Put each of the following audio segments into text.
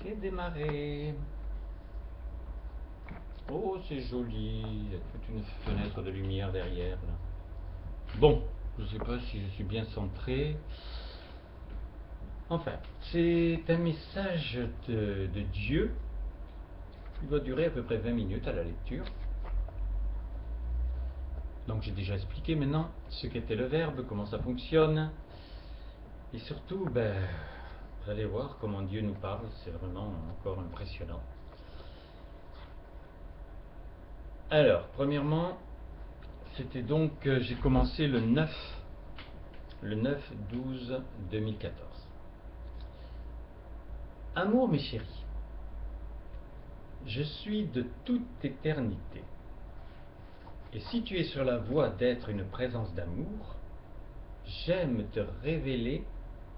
c'est démarré. Oh, c'est joli. Il y a toute une fenêtre de lumière derrière, là. Bon, je ne sais pas si je suis bien centré. Enfin, c'est un message de Dieu. Il va durer à peu près 20 minutes à la lecture. Donc j'ai déjà expliqué maintenant ce qu'était le verbe, comment ça fonctionne. Et surtout, vous allez voir comment Dieu nous parle, c'est vraiment encore impressionnant. Alors, premièrement, c'était donc, j'ai commencé le 9/12/2014. Amour, mes chéris, je suis de toute éternité. Et si tu es sur la voie d'être une présence d'amour, j'aime te révéler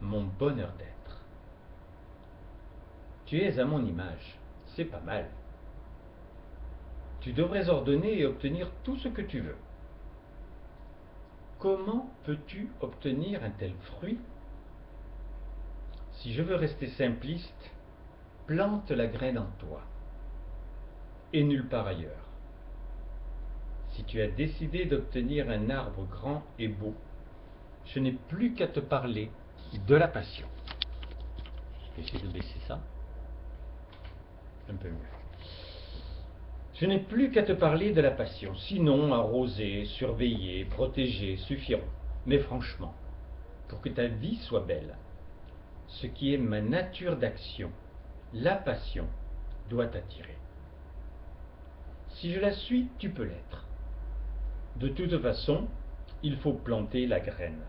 mon bonheur d'être. Tu es à mon image, c'est pas mal. Tu devrais ordonner et obtenir tout ce que tu veux. Comment peux-tu obtenir un tel fruit? Si je veux rester simpliste, plante la graine en toi, et nulle part ailleurs. Si tu as décidé d'obtenir un arbre grand et beau, je n'ai plus qu'à te parler de la passion. Je vais essayer de baisser ça. Un peu mieux. Je n'ai plus qu'à te parler de la passion, sinon arroser, surveiller, protéger suffiront. Mais franchement, pour que ta vie soit belle, ce qui est ma nature d'action, la passion, doit t'attirer. Si je la suis, tu peux l'être. De toute façon, il faut planter la graine.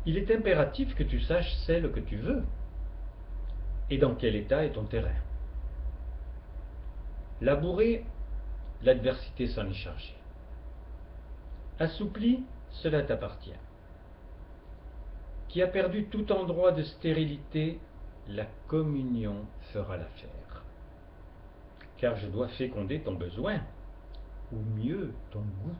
Il est impératif que tu saches celle que tu veux et dans quel état est ton terrain. Labouré, l'adversité s'en est chargée. Assoupli, cela t'appartient. Qui a perdu tout endroit de stérilité, la communion fera l'affaire. Car je dois féconder ton besoin, ou mieux ton goût.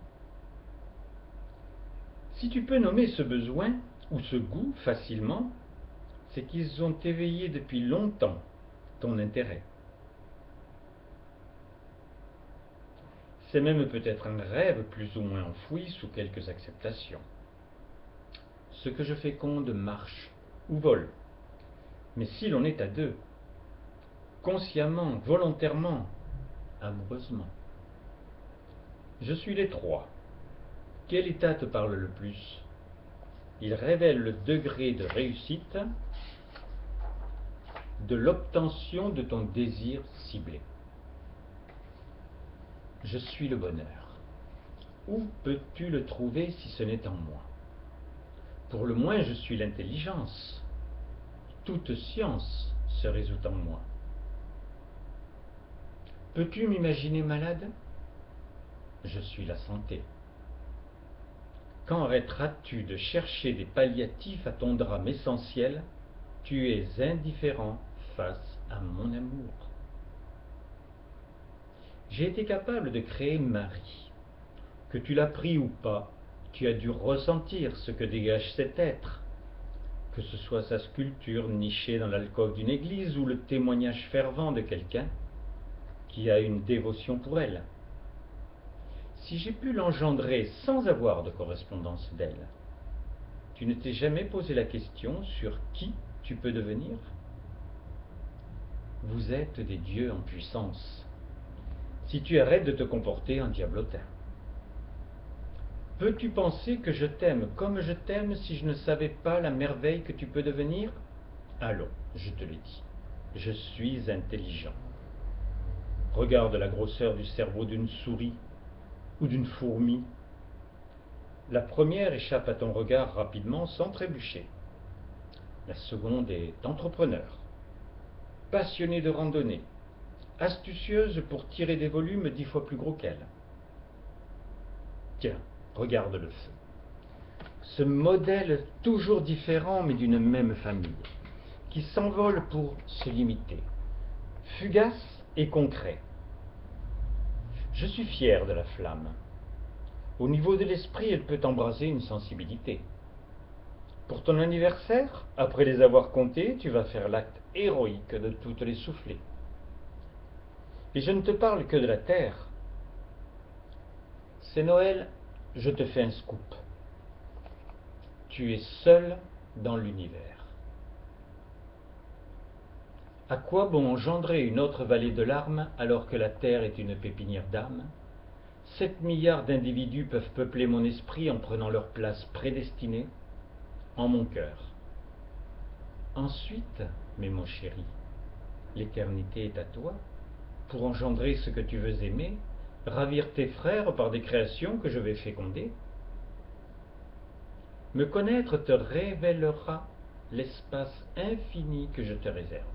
Si tu peux nommer ce besoin ou ce goût facilement, c'est qu'ils ont éveillé depuis longtemps ton intérêt. C'est même peut-être un rêve plus ou moins enfoui sous quelques acceptations. Ce que je féconde marche ou vole. Mais si l'on est à deux, consciemment, volontairement, amoureusement, je suis les trois. Quel état te parle le plus? Il révèle le degré de réussite de l'obtention de ton désir ciblé. Je suis le bonheur. Où peux-tu le trouver si ce n'est en moi? Pour le moins, je suis l'intelligence. Toute science se résout en moi. Peux-tu m'imaginer malade? Je suis la santé. Quand arrêteras-tu de chercher des palliatifs à ton drame essentiel? Tu es indifférent face à mon amour. J'ai été capable de créer Marie. Que tu l'as pris ou pas, tu as dû ressentir ce que dégage cet être. Que ce soit sa sculpture nichée dans l'alcôve d'une église ou le témoignage fervent de quelqu'un qui a une dévotion pour elle. Si j'ai pu l'engendrer sans avoir de correspondance d'elle, tu ne t'es jamais posé la question sur qui tu peux devenir? Vous êtes des dieux en puissance, si tu arrêtes de te comporter en diablotin. Peux-tu penser que je t'aime comme je t'aime si je ne savais pas la merveille que tu peux devenir? Allons, je te le dis, je suis intelligent. Regarde la grosseur du cerveau d'une souris ou d'une fourmi. La première échappe à ton regard rapidement sans trébucher. La seconde est entrepreneur, passionnée de randonnée, astucieuse pour tirer des volumes 10 fois plus gros qu'elle. Tiens, regarde le feu. Ce modèle toujours différent mais d'une même famille, qui s'envole pour se limiter, fugace et concret. Je suis fier de la flamme. Au niveau de l'esprit, elle peut embraser une sensibilité. Pour ton anniversaire, après les avoir comptés, tu vas faire l'acte héroïque de toutes les souffler. Et je ne te parle que de la terre. C'est Noël, je te fais un scoop. Tu es seul dans l'univers. À quoi bon engendrer une autre vallée de larmes alors que la terre est une pépinière d'âmes? 7 milliards d'individus peuvent peupler mon esprit en prenant leur place prédestinée en mon cœur. Ensuite, mais mon chéri, l'éternité est à toi pour engendrer ce que tu veux aimer, ravir tes frères par des créations que je vais féconder. Me connaître te révélera l'espace infini que je te réserve.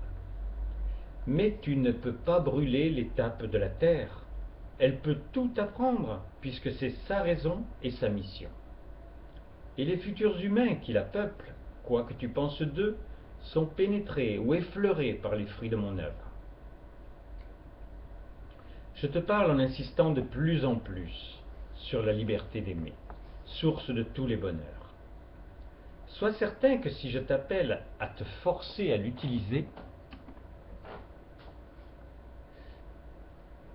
Mais tu ne peux pas brûler l'étape de la terre. Elle peut tout apprendre, puisque c'est sa raison et sa mission. Et les futurs humains qui la peuplent, quoi que tu penses d'eux, sont pénétrés ou effleurés par les fruits de mon œuvre. Je te parle en insistant de plus en plus sur la liberté d'aimer, source de tous les bonheurs. Sois certain que si je t'appelle à te forcer à l'utiliser,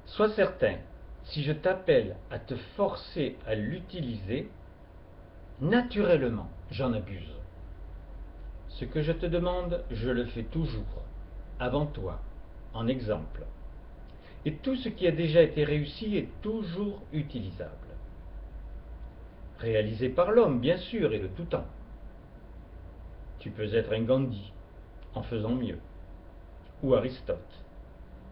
sois certain, si je t'appelle à te forcer à l'utiliser, naturellement, j'en abuse. Ce que je te demande, je le fais toujours, avant toi, en exemple. Et tout ce qui a déjà été réussi est toujours utilisable. Réalisé par l'homme, bien sûr, et de tout temps. Tu peux être un Gandhi, en faisant mieux, ou Aristote.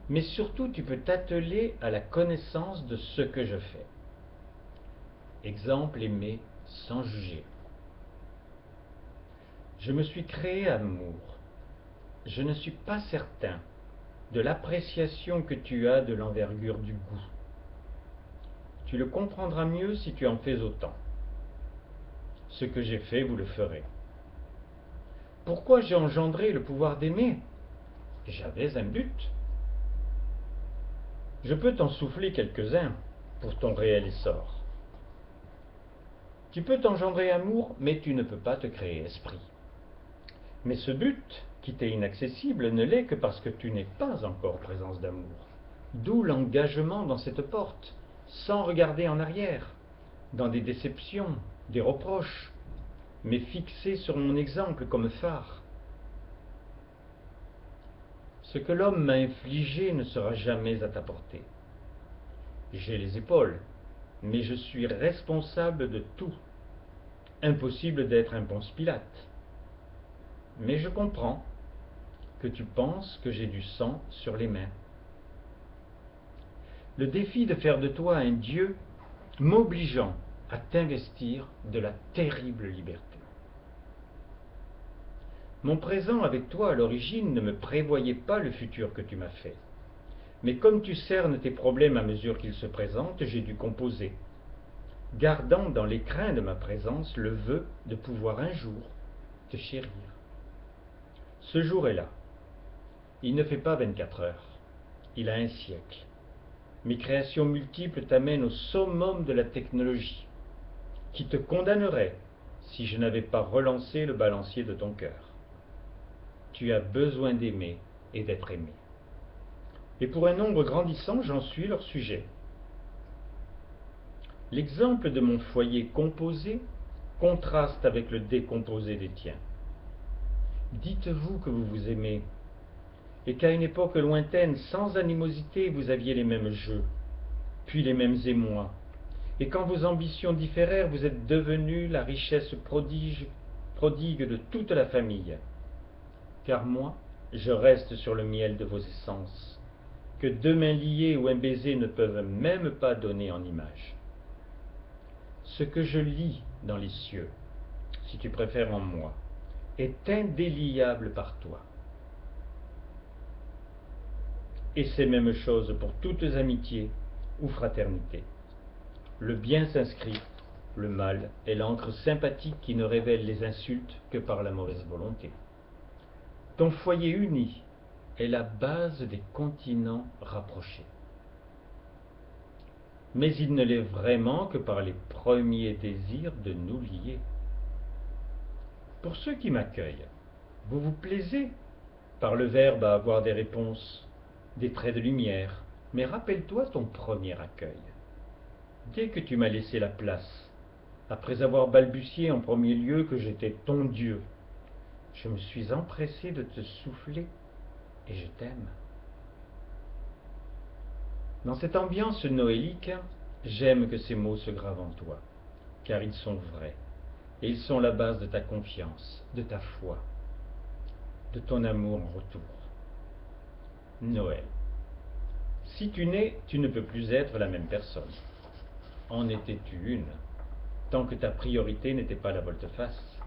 Mais surtout, tu peux t'atteler à la connaissance de ce que je fais. Exemple, aimer sans juger. Je me suis créé amour. Je ne suis pas certain de l'appréciation que tu as de l'envergure du goût. Tu le comprendras mieux si tu en fais autant. Ce que j'ai fait, vous le ferez. Pourquoi j'ai engendré le pouvoir d'aimer? J'avais un but. Je peux t'en souffler quelques-uns pour ton réel essor. Tu peux t'engendrer amour, mais tu ne peux pas te créer esprit. Mais ce but, qui t'est inaccessible, ne l'est que parce que tu n'es pas encore présence d'amour. D'où l'engagement dans cette porte, sans regarder en arrière, dans des déceptions, des reproches, mais fixé sur mon exemple comme phare. Ce que l'homme m'a infligé ne sera jamais à ta portée. J'ai les épaules, mais je suis responsable de tout. Impossible d'être un Ponce Pilate. Mais je comprends que tu penses que j'ai du sang sur les mains. Le défi de faire de toi un Dieu m'obligeant à t'investir de la terrible liberté. Mon présent avec toi à l'origine ne me prévoyait pas le futur que tu m'as fait. Mais comme tu cernes tes problèmes à mesure qu'ils se présentent, j'ai dû composer, gardant dans l'écrin de ma présence le vœu de pouvoir un jour te chérir. Ce jour est là. Il ne fait pas 24 heures, il a un siècle. Mes créations multiples t'amènent au summum de la technologie, qui te condamnerait si je n'avais pas relancé le balancier de ton cœur. Tu as besoin d'aimer et d'être aimé. Et pour un nombre grandissant, j'en suis leur sujet. L'exemple de mon foyer composé contraste avec le décomposé des tiens. Dites-vous que vous vous aimez, et qu'à une époque lointaine, sans animosité, vous aviez les mêmes jeux, puis les mêmes émois, et quand vos ambitions différèrent, vous êtes devenus la richesse prodigue de toute la famille. Car moi, je reste sur le miel de vos essences, que deux mains liées ou un baiser ne peuvent même pas donner en image. Ce que je lis dans les cieux, si tu préfères en moi, est indéliable par toi. Et c'est même chose pour toutes amitiés ou fraternités. Le bien s'inscrit, le mal est l'encre sympathique qui ne révèle les insultes que par la mauvaise volonté. Ton foyer uni est la base des continents rapprochés. Mais il ne l'est vraiment que par les premiers désirs de nous lier. Pour ceux qui m'accueillent, vous vous plaisez par le verbe à avoir des réponses, des traits de lumière, mais rappelle-toi ton premier accueil. Dès que tu m'as laissé la place, après avoir balbutié en premier lieu que j'étais ton Dieu, je me suis empressé de te souffler et je t'aime. Dans cette ambiance noélique, j'aime que ces mots se gravent en toi, car ils sont vrais, et ils sont la base de ta confiance, de ta foi, de ton amour en retour. Noël. Si tu nais, tu ne peux plus être la même personne. En étais-tu une, tant que ta priorité n'était pas la volte-face.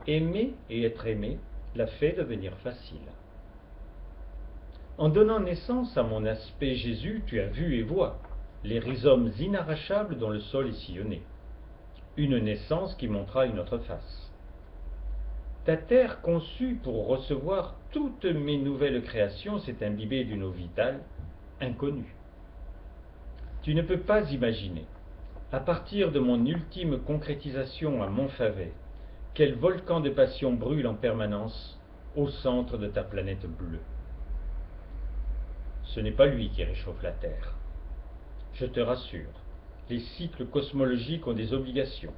Aimer et être aimé l'a fait devenir facile. En donnant naissance à mon aspect Jésus, tu as vu et vois les rhizomes inarrachables dont le sol est sillonné. Une naissance qui montra une autre face. Ta terre conçue pour recevoir toutes mes nouvelles créations s'est imbibée d'une eau vitale, inconnue. Tu ne peux pas imaginer, à partir de mon ultime concrétisation à Montfavet, quel volcan de passion brûle en permanence au centre de ta planète bleue. Ce n'est pas lui qui réchauffe la Terre. Je te rassure, les cycles cosmologiques ont des obligations.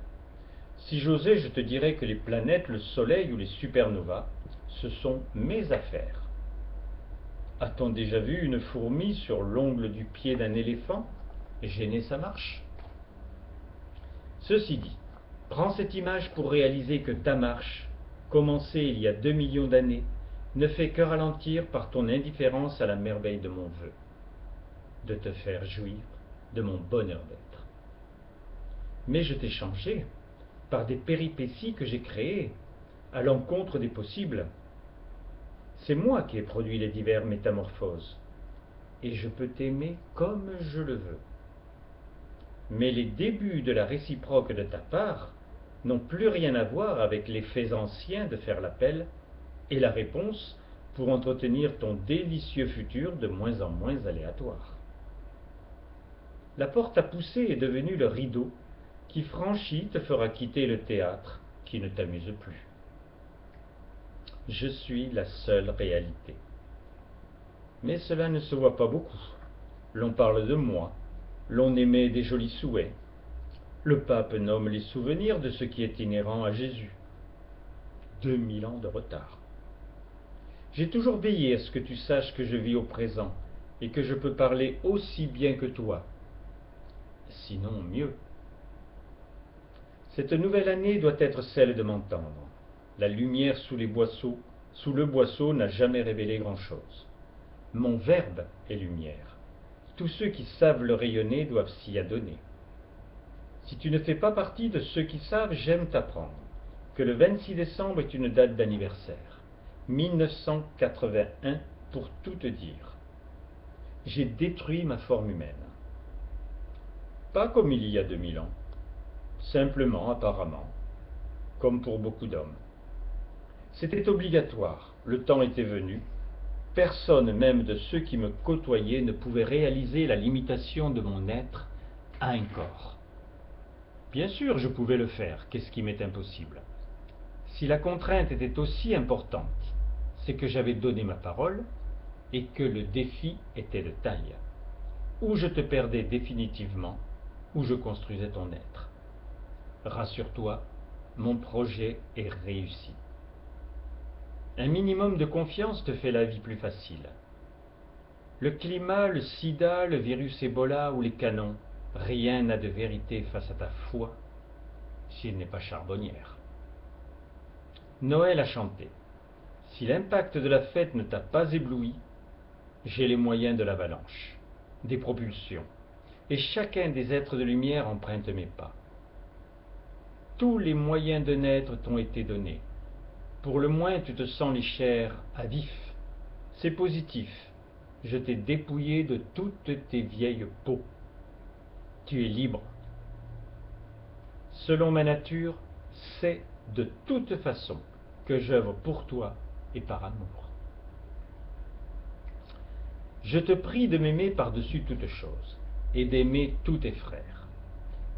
Si j'osais, je te dirais que les planètes, le Soleil ou les supernovas, ce sont mes affaires. A-t-on déjà vu une fourmi sur l'ongle du pied d'un éléphant gêner sa marche? Ceci dit, prends cette image pour réaliser que ta marche, commencée il y a 2 millions d'années, ne fait que ralentir par ton indifférence à la merveille de mon vœu, de te faire jouir de mon bonheur d'être. Mais je t'ai changé par des péripéties que j'ai créées, à l'encontre des possibles. C'est moi qui ai produit les diverses métamorphoses, et je peux t'aimer comme je le veux. Mais les débuts de la réciproque de ta part n'ont plus rien à voir avec les faits anciens de faire l'appel et la réponse pour entretenir ton délicieux futur de moins en moins aléatoire. La porte à pousser est devenue le rideau qui franchi te fera quitter le théâtre qui ne t'amuse plus. Je suis la seule réalité. Mais cela ne se voit pas beaucoup. L'on parle de moi, l'on émet des jolis souhaits. Le pape nomme les souvenirs de ce qui est inhérent à Jésus. 2000 ans de retard. J'ai toujours veillé à ce que tu saches que je vis au présent et que je peux parler aussi bien que toi. Sinon mieux. Cette nouvelle année doit être celle de m'entendre. La lumière sous le boisseau n'a jamais révélé grand-chose. Mon verbe est lumière. Tous ceux qui savent le rayonner doivent s'y adonner. Si tu ne fais pas partie de ceux qui savent, j'aime t'apprendre que le 26 décembre est une date d'anniversaire. 1981 pour tout te dire. J'ai détruit ma forme humaine. Pas comme il y a 2000 ans. Simplement, apparemment, comme pour beaucoup d'hommes. C'était obligatoire, le temps était venu. Personne, même de ceux qui me côtoyaient, ne pouvait réaliser la limitation de mon être à un corps. Bien sûr, je pouvais le faire, qu'est-ce qui m'est impossible? Si la contrainte était aussi importante, c'est que j'avais donné ma parole et que le défi était de taille. Ou je te perdais définitivement, ou je construisais ton être. Rassure-toi, mon projet est réussi. Un minimum de confiance te fait la vie plus facile. Le climat, le sida, le virus Ebola ou les canons, rien n'a de vérité face à ta foi, s'il n'est pas charbonnière. Noël a chanté. Si l'impact de la fête ne t'a pas ébloui, j'ai les moyens de l'avalanche, des propulsions, et chacun des êtres de lumière emprunte mes pas. Tous les moyens de naître t'ont été donnés. Pour le moins, tu te sens les chairs à vif. C'est positif. Je t'ai dépouillé de toutes tes vieilles peaux. Tu es libre. Selon ma nature, c'est de toute façon que j'œuvre pour toi et par amour. Je te prie de m'aimer par-dessus toute chose et d'aimer tous tes frères.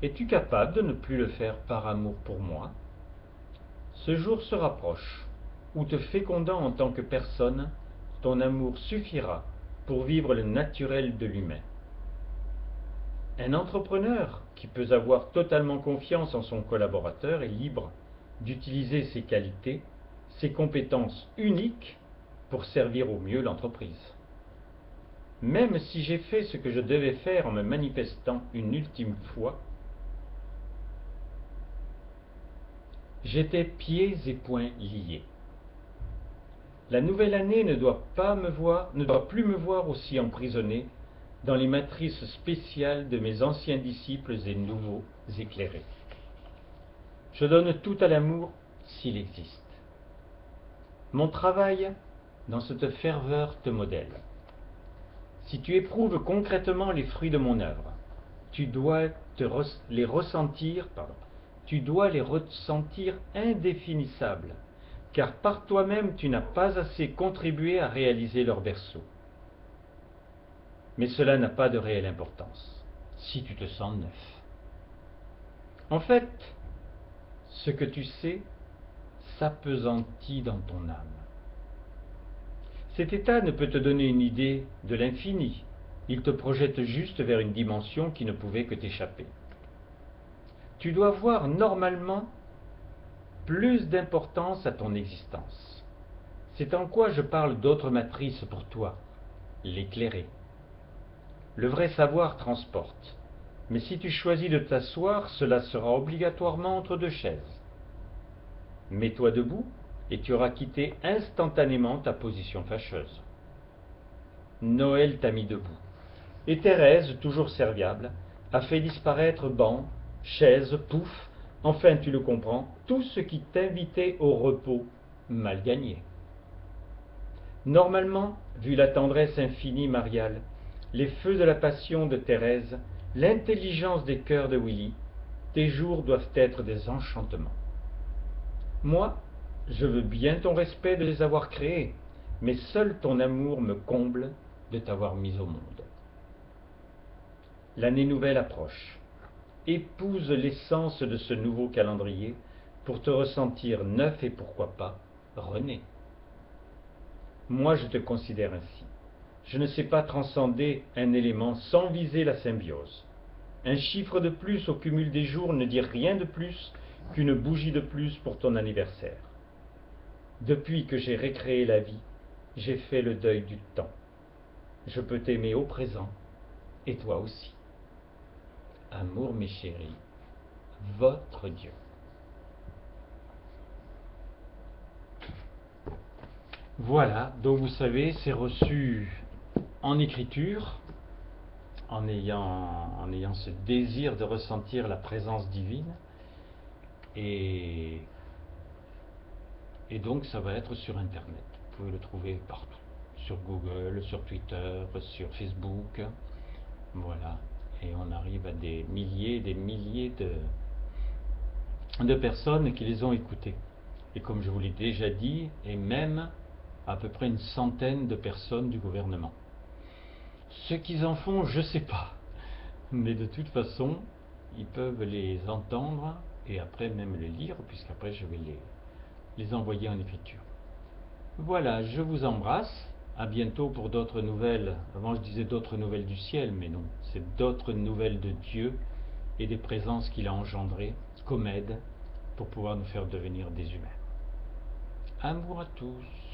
Es-tu capable de ne plus le faire par amour pour moi? Ce jour se rapproche, où te fécondant en tant que personne, ton amour suffira pour vivre le naturel de l'humain. Un entrepreneur qui peut avoir totalement confiance en son collaborateur est libre d'utiliser ses qualités, ses compétences uniques pour servir au mieux l'entreprise. Même si j'ai fait ce que je devais faire en me manifestant une ultime fois, j'étais pieds et poings liés. La nouvelle année ne doit plus me voir aussi emprisonné dans les matrices spéciales de mes anciens disciples et nouveaux éclairés. Je donne tout à l'amour s'il existe. Mon travail dans cette ferveur te modèle. Si tu éprouves concrètement les fruits de mon œuvre, tu dois les ressentir indéfinissables, car par toi-même tu n'as pas assez contribué à réaliser leur berceau. Mais cela n'a pas de réelle importance, si tu te sens neuf. En fait, ce que tu sais s'appesantit dans ton âme. Cet état ne peut te donner une idée de l'infini, il te projette juste vers une dimension qui ne pouvait que t'échapper. Tu dois voir normalement plus d'importance à ton existence. C'est en quoi je parle d'autres matrices pour toi, l'éclairer. Le vrai savoir transporte, mais si tu choisis de t'asseoir, cela sera obligatoirement entre deux chaises. Mets-toi debout et tu auras quitté instantanément ta position fâcheuse. Noël t'a mis debout, et Thérèse, toujours serviable, a fait disparaître banc, chaise, pouf, enfin tu le comprends, tout ce qui t'invitait au repos, mal gagné. Normalement, vu la tendresse infinie mariale, les feux de la passion de Thérèse, l'intelligence des cœurs de Willy, tes jours doivent être des enchantements. Moi, je veux bien ton respect de les avoir créés, mais seul ton amour me comble de t'avoir mis au monde. L'année nouvelle approche. Épouse l'essence de ce nouveau calendrier pour te ressentir neuf et pourquoi pas rené. Moi, je te considère ainsi. Je ne sais pas transcender un élément sans viser la symbiose. Un chiffre de plus au cumul des jours ne dit rien de plus qu'une bougie de plus pour ton anniversaire. Depuis que j'ai récréé la vie, j'ai fait le deuil du temps. Je peux t'aimer au présent, et toi aussi. Amour, mes chéris, votre Dieu. Voilà, donc vous savez, c'est reçu en écriture, en ayant ce désir de ressentir la présence divine, et donc ça va être sur Internet. Vous pouvez le trouver partout, sur Google, sur Twitter, sur Facebook, voilà. Et on arrive à des milliers de personnes qui les ont écoutés. Et comme je vous l'ai déjà dit, et même à peu près une centaine de personnes du gouvernement. Ce qu'ils en font, je ne sais pas. Mais de toute façon, ils peuvent les entendre et après même les lire, puisqu'après je vais les envoyer en écriture. Voilà, je vous embrasse. À bientôt pour d'autres nouvelles. Avant je disais d'autres nouvelles du ciel, mais non, c'est d'autres nouvelles de Dieu et des présences qu'il a engendrées comme aide pour pouvoir nous faire devenir des humains. Amour à tous.